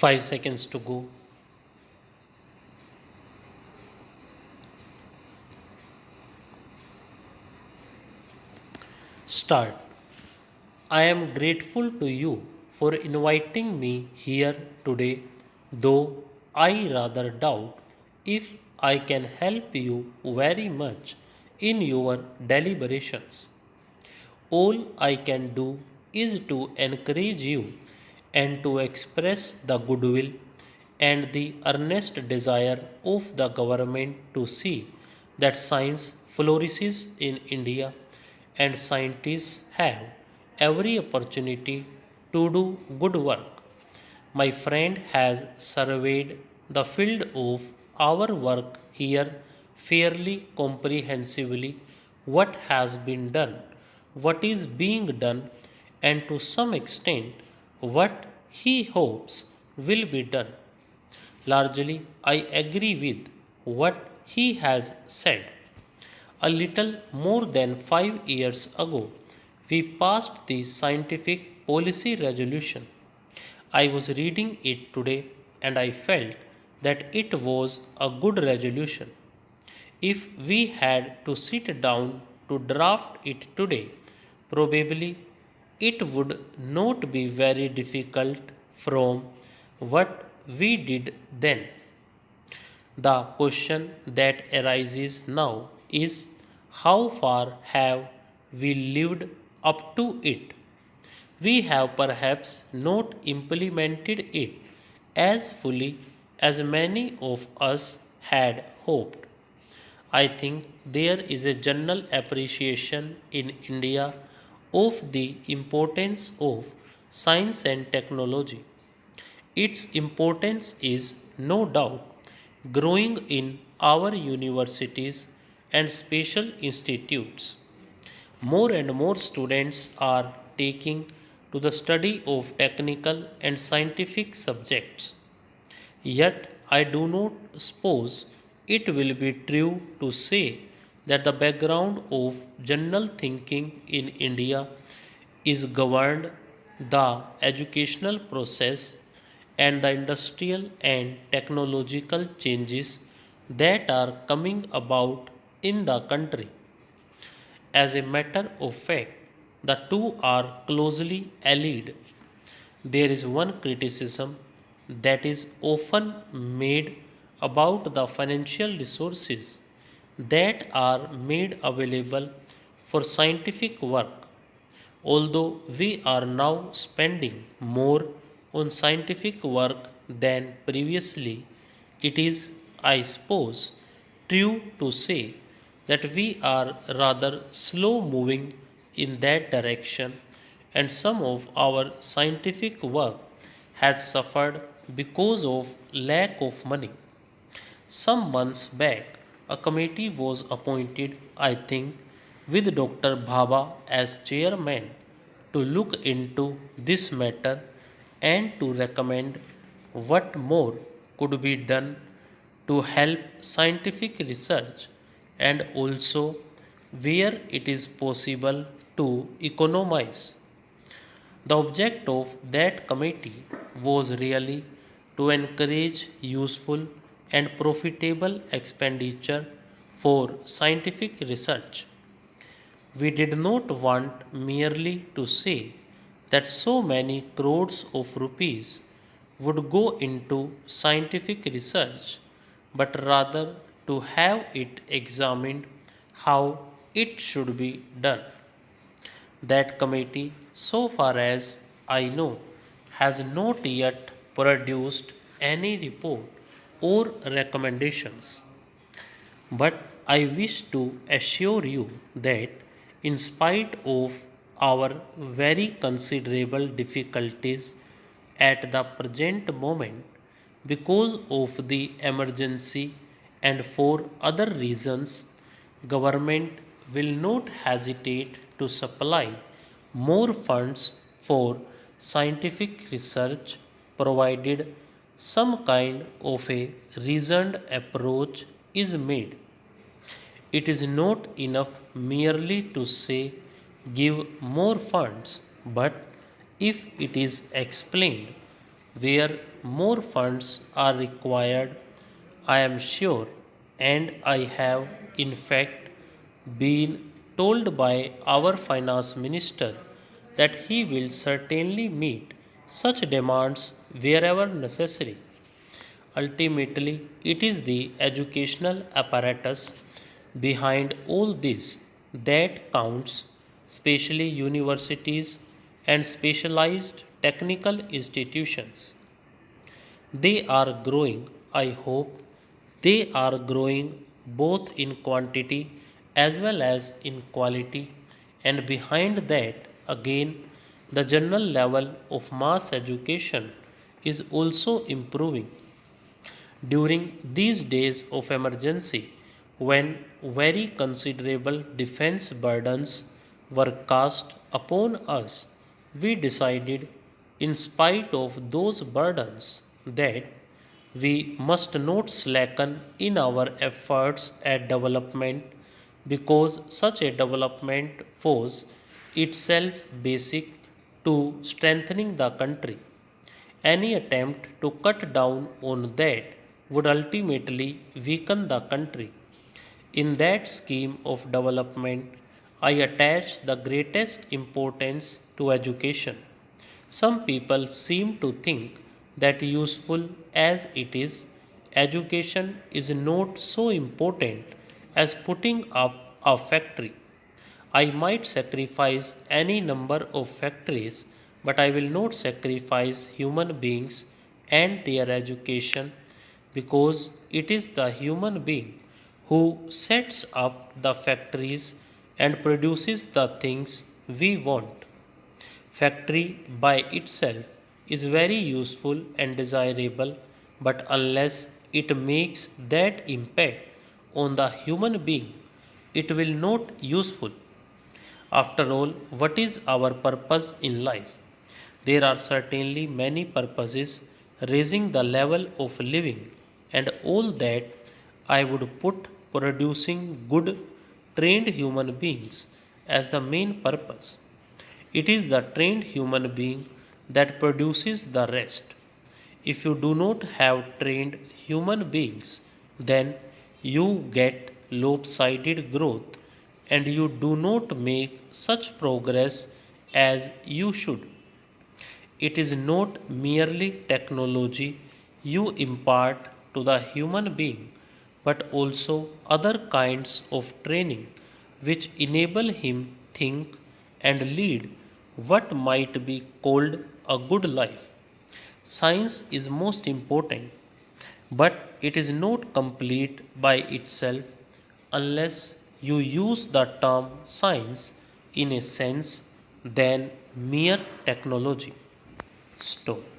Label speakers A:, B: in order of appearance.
A: 5 seconds to go. Start. I am grateful to you for inviting me here today, though I rather doubt if I can help you very much in your deliberations. All I can do is to encourage you and to express the goodwill and the earnest desire of the government to see that science flourishes in India and scientists have every opportunity to do good work. My friend has surveyed the field of our work here fairly comprehensively, what has been done, what is being done, and to some extent what he hopes will be done. Largely, I agree with what he has said. A little more than 5 years ago, we passed the scientific policy resolution. I was reading it today and I felt that it was a good resolution. If we had to sit down to draft it today, probably it would not be very difficult from what we did then. The question that arises now is how far have we lived up to it? We have perhaps not implemented it as fully as many of us had hoped. I think there is a general appreciation in India of the importance of science and technology. Its importance is no doubt growing in our universities and special institutes. More and more students are taking to the study of technical and scientific subjects. Yet, I do not suppose it will be true to say that the background of general thinking in India is governed the educational process and the industrial and technological changes that are coming about in the country. As a matter of fact, the two are closely allied. There is one criticism that is often made about the financial resources that are made available for scientific work. Although we are now spending more on scientific work than previously, it is, I suppose, true to say that we are rather slow moving in that direction, and some of our scientific work has suffered because of lack of money. Some months back, a committee was appointed, I think, with Dr. Bhabha as chairman to look into this matter and to recommend what more could be done to help scientific research and also where it is possible to economize. The object of that committee was really to encourage useful and profitable expenditure for scientific research. We did not want merely to say that so many crores of rupees would go into scientific research, but rather to have it examined how it should be done. That committee, so far as I know, has not yet produced any report or recommendations. But I wish to assure you that, in spite of our very considerable difficulties at the present moment, because of the emergency and for other reasons, government will not hesitate to supply more funds for scientific research provided some kind of a reasoned approach is made. It is not enough merely to say give more funds, but if it is explained where more funds are required, I am sure, and I have in fact been told by our finance minister that he will certainly meet such demands wherever necessary. Ultimately, it is the educational apparatus behind all this that counts, especially universities and specialized technical institutions. They are growing, I hope. They are growing both in quantity as well as in quality, and behind that, again, the general level of mass education is also improving. During these days of emergency, when very considerable defense burdens were cast upon us, we decided, in spite of those burdens, that we must not slacken in our efforts at development because such a development was itself basic to strengthening the country. Any attempt to cut down on that would ultimately weaken the country. In that scheme of development, I attach the greatest importance to education. Some people seem to think that, useful as it is, education is not so important as putting up a factory. I might sacrifice any number of factories, but I will not sacrifice human beings and their education, because it is the human being who sets up the factories and produces the things we want. Factory by itself is very useful and desirable, but unless it makes that impact on the human being, it will not useful. After all, what is our purpose in life? There are certainly many purposes: raising the level of living and all that. I would put producing good, trained human beings as the main purpose. It is the trained human being that produces the rest. If you do not have trained human beings, then you get lopsided growth and you do not make such progress as you should. It is not merely technology you impart to the human being, but also other kinds of training which enable him think and lead what might be called a good life. Science is most important, but it is not complete by itself unless you use the term science in a sense than mere technology. Stop.